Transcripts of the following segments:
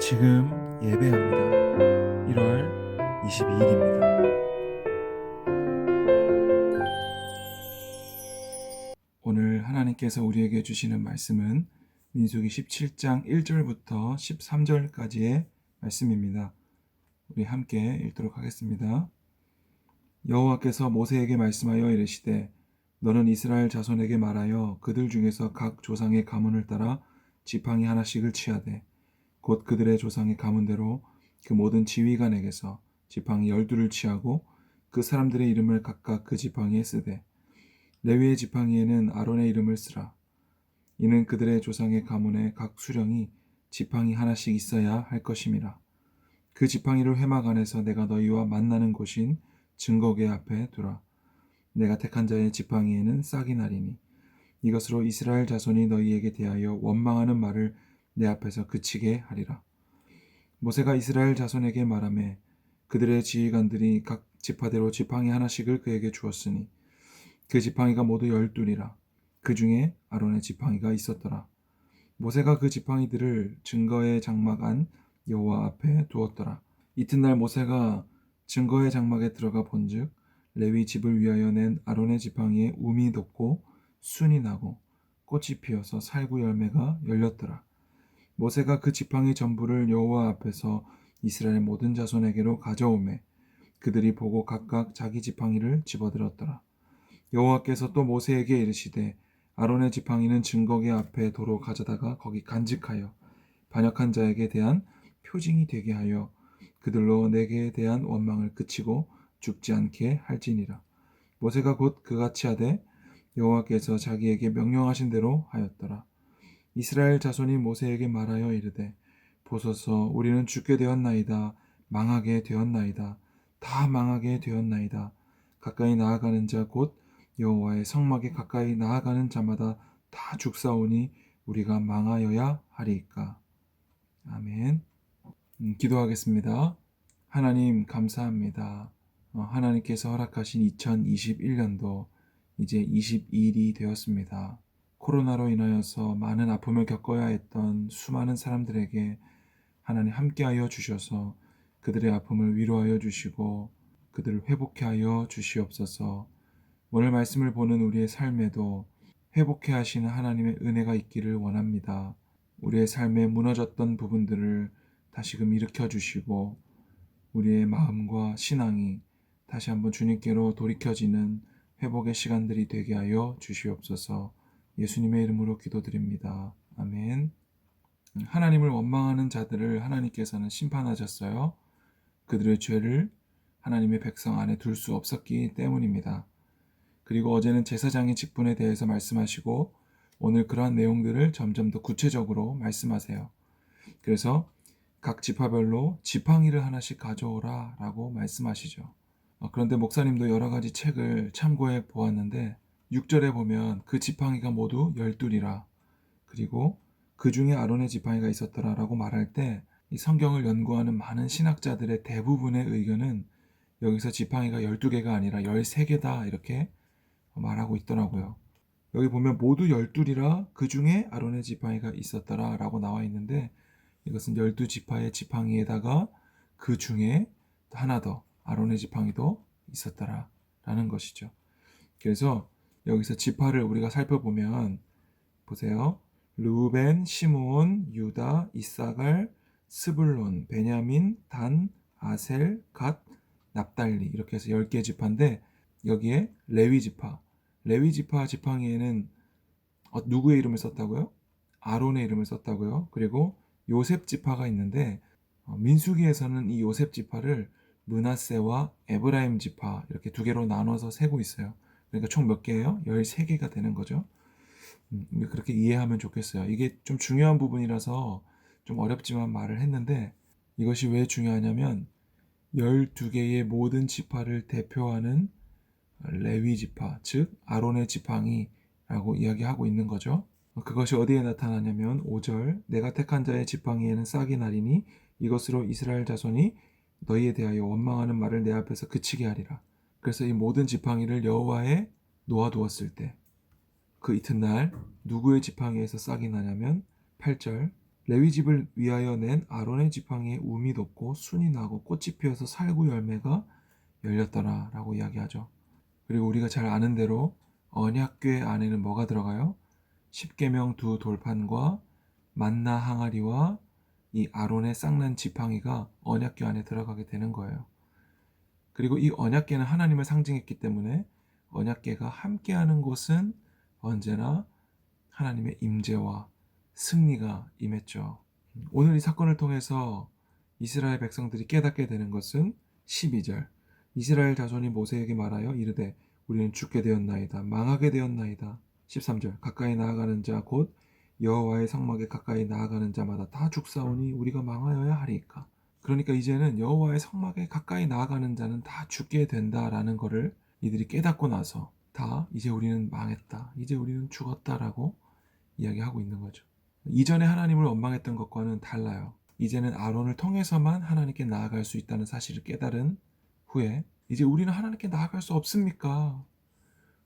지금 예배합니다. 1월 22일입니다. 오늘 하나님께서 우리에게 주시는 말씀은 민수기 17장 1절부터 13절까지의 말씀입니다. 우리 함께 읽도록 하겠습니다. 여호와께서 모세에게 말씀하여 이르시되 너는 이스라엘 자손에게 말하여 그들 중에서 각 조상의 가문을 따라 지팡이 하나씩을 취하되 곧 그들의 조상의 가문대로 그 모든 지휘관에게서 지팡이 12를 취하고 그 사람들의 이름을 각각 그 지팡이에 쓰되 레위의 지팡이에는 아론의 이름을 쓰라. 이는 그들의 조상의 가문에 각 수령이 지팡이 하나씩 있어야 할 것임이라. 그 지팡이를 회막 안에서 내가 너희와 만나는 곳인 증거궤 앞에 두라. 내가 택한 자의 지팡이에는 싹이 나리니 이것으로 이스라엘 자손이 너희에게 대하여 원망하는 말을 내 앞에서 그치게 하리라. 모세가 이스라엘 자손에게 말하매 그들의 지휘관들이 각 지파대로 지팡이 하나씩을 그에게 주었으니 그 지팡이가 모두 12이라. 그 중에 아론의 지팡이가 있었더라. 모세가 그 지팡이들을 증거의 장막 안 여호와 앞에 두었더라. 이튿날 모세가 증거의 장막에 들어가 본즉 레위 집을 위하여 낸 아론의 지팡이에 움이 돋고 순이 나고 꽃이 피어서 살구 열매가 열렸더라. 모세가 그 지팡이 전부를 여호와 앞에서 이스라엘 모든 자손에게로 가져오매 그들이 보고 각각 자기 지팡이를 집어들었더라. 여호와께서 또 모세에게 이르시되 아론의 지팡이는 증거궤 앞에 도로 가져다가 거기 간직하여 반역한 자에게 대한 표징이 되게 하여 그들로 내게 대한 원망을 그치고 죽지 않게 할지니라. 모세가 곧 그같이 하되 여호와께서 자기에게 명령하신 대로 하였더라. 이스라엘 자손이 모세에게 말하여 이르되 보소서 우리는 죽게 되었나이다. 망하게 되었나이다. 다 망하게 되었나이다. 가까이 나아가는 자 곧 여호와의 성막에 가까이 나아가는 자마다 다 죽사오니 우리가 망하여야 하리이까. 아멘. 기도하겠습니다. 하나님 감사합니다. 하나님께서 허락하신 2021년도 이제 22일이 되었습니다. 코로나로 인하여서 많은 아픔을 겪어야 했던 수많은 사람들에게 하나님 함께하여 주셔서 그들의 아픔을 위로하여 주시고 그들을 회복해 하여 주시옵소서. 오늘 말씀을 보는 우리의 삶에도 회복해 하시는 하나님의 은혜가 있기를 원합니다. 우리의 삶에 무너졌던 부분들을 다시금 일으켜 주시고 우리의 마음과 신앙이 다시 한번 주님께로 돌이켜지는 회복의 시간들이 되게 하여 주시옵소서. 예수님의 이름으로 기도드립니다. 아멘. 하나님을 원망하는 자들을 하나님께서는 심판하셨어요. 그들의 죄를 하나님의 백성 안에 둘 수 없었기 때문입니다. 그리고 어제는 제사장의 직분에 대해서 말씀하시고 오늘 그러한 내용들을 점점 더 구체적으로 말씀하세요. 그래서 각 지파별로 지팡이를 하나씩 가져오라 라고 말씀하시죠. 그런데 목사님도 여러 가지 책을 참고해 보았는데 6절에 보면 그 지팡이가 모두 12이라 그리고 그 중에 아론의 지팡이가 있었더라 라고 말할 때 이 성경을 연구하는 많은 신학자들의 대부분의 의견은 여기서 지팡이가 12개가 아니라 13개다 이렇게 말하고 있더라고요. 여기 보면 모두 12이라 그 중에 아론의 지팡이가 있었더라 라고 나와 있는데 이것은 12지파의 지팡이에다가 그 중에 하나 더 아론의 지팡이도 있었더라 라는 것이죠. 그래서 여기서 지파를 우리가 살펴보면 보세요. 르우벤, 시므온, 유다, 이사갈, 스불론, 베냐민, 단, 아셀, 갓, 납달리 이렇게 해서 10개 지파인데 여기에 레위 지파 지팡이에는 누구의 이름을 썼다고요? 아론의 이름을 썼다고요. 그리고 요셉 지파가 있는데 민수기에서는 이 요셉 지파를 므낫세와 에브라임 지파 이렇게 두 개로 나눠서 세고 있어요. 그러니까 총 몇 개예요? 13개가 되는 거죠. 그렇게 이해하면 좋겠어요. 이게 좀 중요한 부분이라서 좀 어렵지만 말을 했는데 이것이 왜 중요하냐면 12개의 모든 지파를 대표하는 레위 지파, 즉 아론의 지팡이라고 이야기하고 있는 거죠. 그것이 어디에 나타나냐면 5절 내가 택한 자의 지팡이에는 싹이 나리니 이것으로 이스라엘 자손이 너희에 대하여 원망하는 말을 내 앞에서 그치게 하리라. 그래서 이 모든 지팡이를 여호와에 놓아두었을 때 그 이튿날 누구의 지팡이에서 싹이 나냐면 8절 레위 집을 위하여 낸 아론의 지팡이에 움이 돋고 순이 나고 꽃이 피어서 살구 열매가 열렸더라 라고 이야기하죠. 그리고 우리가 잘 아는 대로 언약궤 안에는 뭐가 들어가요? 십계명 두 돌판과 만나 항아리와 이 아론의 쌍난 지팡이가 언약궤 안에 들어가게 되는 거예요. 그리고 이 언약궤는 하나님을 상징했기 때문에 언약궤가 함께하는 곳은 언제나 하나님의 임재와 승리가 임했죠. 오늘 이 사건을 통해서 이스라엘 백성들이 깨닫게 되는 것은 12절 이스라엘 자손이 모세에게 말하여 이르되 우리는 죽게 되었나이다 망하게 되었나이다. 13절 가까이 나아가는 자 곧 여호와의 성막에 가까이 나아가는 자마다 다 죽사오니 우리가 망하여야 하리이까. 그러니까 이제는 여호와의 성막에 가까이 나아가는 자는 다 죽게 된다라는 것을 이들이 깨닫고 나서 다 이제 우리는 망했다 이제 우리는 죽었다라고 이야기하고 있는 거죠. 이전에 하나님을 원망했던 것과는 달라요. 이제는 아론을 통해서만 하나님께 나아갈 수 있다는 사실을 깨달은 후에 이제 우리는 하나님께 나아갈 수 없습니까?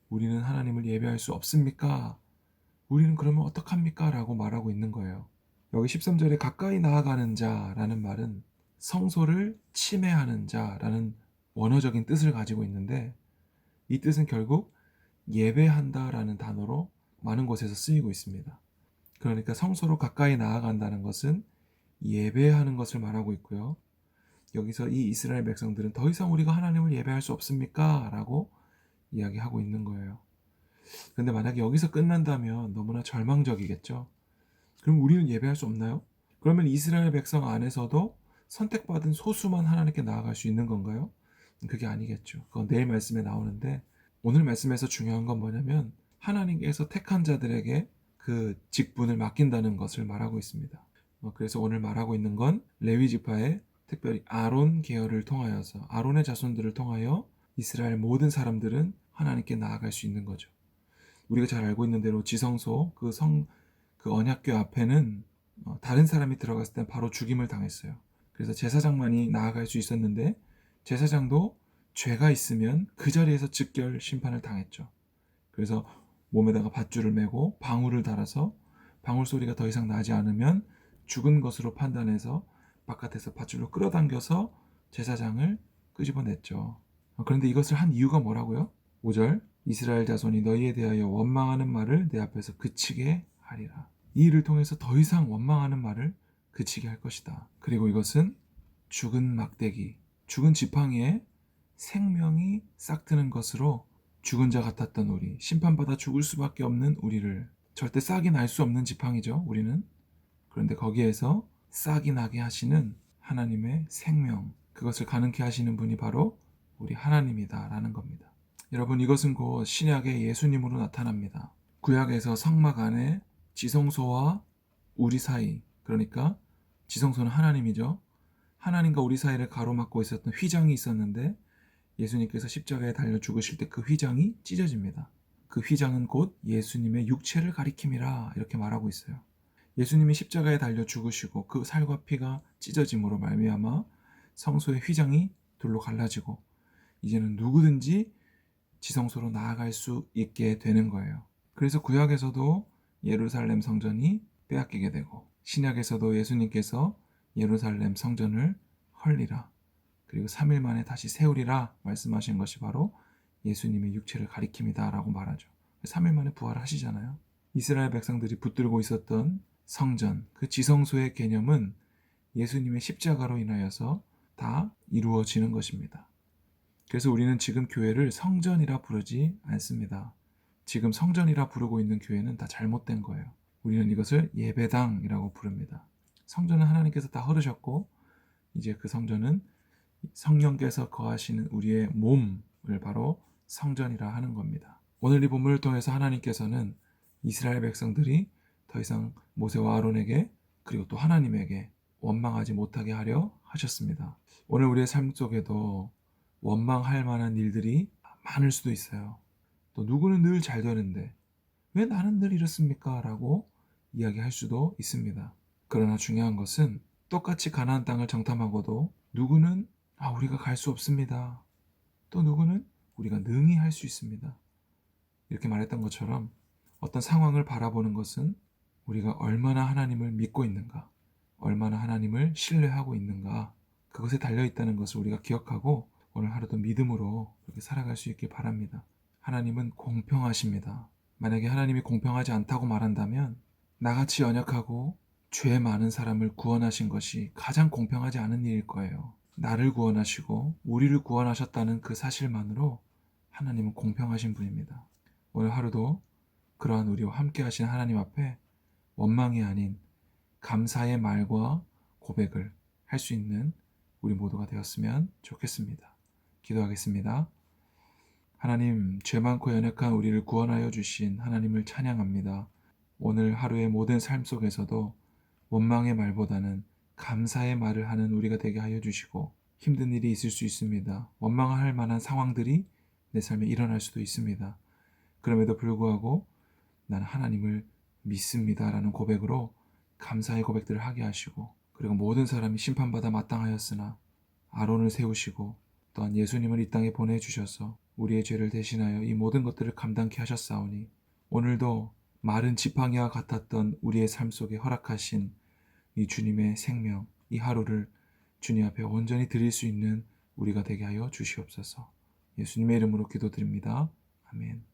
우리는 하나님을 예배할 수 없습니까? 우리는 그러면 어떡합니까? 라고 말하고 있는 거예요. 여기 13절에 가까이 나아가는 자라는 말은 성소를 침해하는 자라는 원어적인 뜻을 가지고 있는데 이 뜻은 결국 예배한다라는 단어로 많은 곳에서 쓰이고 있습니다. 그러니까 성소로 가까이 나아간다는 것은 예배하는 것을 말하고 있고요. 여기서 이 이스라엘 백성들은 더 이상 우리가 하나님을 예배할 수 없습니까? 라고 이야기하고 있는 거예요. 그런데 만약에 여기서 끝난다면 너무나 절망적이겠죠. 그럼 우리는 예배할 수 없나요? 그러면 이스라엘 백성 안에서도 선택받은 소수만 하나님께 나아갈 수 있는 건가요? 그게 아니겠죠. 그건 내일 말씀에 나오는데 오늘 말씀에서 중요한 건 뭐냐면 하나님께서 택한 자들에게 그 직분을 맡긴다는 것을 말하고 있습니다. 그래서 오늘 말하고 있는 건 레위 지파의 특별히 아론 계열을 통하여서 아론의 자손들을 통하여 이스라엘 모든 사람들은 하나님께 나아갈 수 있는 거죠. 우리가 잘 알고 있는 대로 지성소 그 언약궤 앞에는 다른 사람이 들어갔을 때 바로 죽임을 당했어요. 그래서 제사장만이 나아갈 수 있었는데 제사장도 죄가 있으면 그 자리에서 즉결 심판을 당했죠. 그래서 몸에다가 밧줄을 메고 방울을 달아서 방울 소리가 더 이상 나지 않으면 죽은 것으로 판단해서 바깥에서 밧줄로 끌어당겨서 제사장을 끄집어냈죠. 그런데 이것을 한 이유가 뭐라고요? 5절 이스라엘 자손이 너희에 대하여 원망하는 말을 내 앞에서 그치게 하리라. 이 일을 통해서 더 이상 원망하는 말을 그치게 할 것이다. 그리고 이것은 죽은 막대기, 죽은 지팡이에 생명이 싹트는 것으로 죽은 자 같았던 우리, 심판받아 죽을 수밖에 없는 우리를 절대 싹이 날 수 없는 지팡이죠, 우리는. 그런데 거기에서 싹이 나게 하시는 하나님의 생명, 그것을 가능케 하시는 분이 바로 우리 하나님이다라는 겁니다. 여러분, 이것은 곧 신약의 예수님으로 나타납니다. 구약에서 성막 안에 지성소와 우리 사이, 그러니까 지성소는 하나님이죠. 하나님과 우리 사이를 가로막고 있었던 휘장이 있었는데 예수님께서 십자가에 달려 죽으실 때 그 휘장이 찢어집니다. 그 휘장은 곧 예수님의 육체를 가리킴이라 이렇게 말하고 있어요. 예수님이 십자가에 달려 죽으시고 그 살과 피가 찢어짐으로 말미암아 성소의 휘장이 둘로 갈라지고 이제는 누구든지 지성소로 나아갈 수 있게 되는 거예요. 그래서 구약에서도 예루살렘 성전이 빼앗기게 되고 신약에서도 예수님께서 예루살렘 성전을 헐리라 그리고 3일 만에 다시 세우리라 말씀하신 것이 바로 예수님의 육체를 가리킵니다 라고 말하죠. 3일 만에 부활하시잖아요. 이스라엘 백성들이 붙들고 있었던 성전, 그 지성소의 개념은 예수님의 십자가로 인하여서 다 이루어지는 것입니다. 그래서 우리는 지금 교회를 성전이라 부르지 않습니다. 지금 성전이라 부르고 있는 교회는 다 잘못된 거예요. 우리는 이것을 예배당이라고 부릅니다. 성전은 하나님께서 다 허르셨고 이제 그 성전은 성령께서 거하시는 우리의 몸을 바로 성전이라 하는 겁니다. 오늘 이 본문을 통해서 하나님께서는 이스라엘 백성들이 더 이상 모세와 아론에게 그리고 또 하나님에게 원망하지 못하게 하려 하셨습니다. 오늘 우리의 삶 속에도 원망할 만한 일들이 많을 수도 있어요. 또 누구는 늘 잘 되는데 왜 나는 늘 이렇습니까? 라고 이야기할 수도 있습니다. 그러나 중요한 것은 똑같이 가나안 땅을 정탐하고도 누구는 우리가 갈 수 없습니다. 또 누구는 우리가 능히 할 수 있습니다. 이렇게 말했던 것처럼 어떤 상황을 바라보는 것은 우리가 얼마나 하나님을 믿고 있는가, 얼마나 하나님을 신뢰하고 있는가, 그것에 달려있다는 것을 우리가 기억하고 오늘 하루도 믿음으로 그렇게 살아갈 수 있길 바랍니다. 하나님은 공평하십니다. 만약에 하나님이 공평하지 않다고 말한다면 나같이 연약하고 죄 많은 사람을 구원하신 것이 가장 공평하지 않은 일일 거예요. 나를 구원하시고 우리를 구원하셨다는 그 사실만으로 하나님은 공평하신 분입니다. 오늘 하루도 그러한 우리와 함께 하신 하나님 앞에 원망이 아닌 감사의 말과 고백을 할 수 있는 우리 모두가 되었으면 좋겠습니다. 기도하겠습니다. 하나님, 죄 많고 연약한 우리를 구원하여 주신 하나님을 찬양합니다. 오늘 하루의 모든 삶 속에서도 원망의 말보다는 감사의 말을 하는 우리가 되게 하여 주시고, 힘든 일이 있을 수 있습니다. 원망할 만한 상황들이 내 삶에 일어날 수도 있습니다. 그럼에도 불구하고 나는 하나님을 믿습니다라는 고백으로 감사의 고백들을 하게 하시고, 그리고 모든 사람이 심판받아 마땅하였으나 아론을 세우시고 또한 예수님을 이 땅에 보내주셔서 우리의 죄를 대신하여 이 모든 것들을 감당케 하셨사오니, 오늘도 마른 지팡이와 같았던 우리의 삶 속에 허락하신 이 주님의 생명, 이 하루를 주님 앞에 온전히 드릴 수 있는 우리가 되게 하여 주시옵소서. 예수님의 이름으로 기도드립니다. 아멘.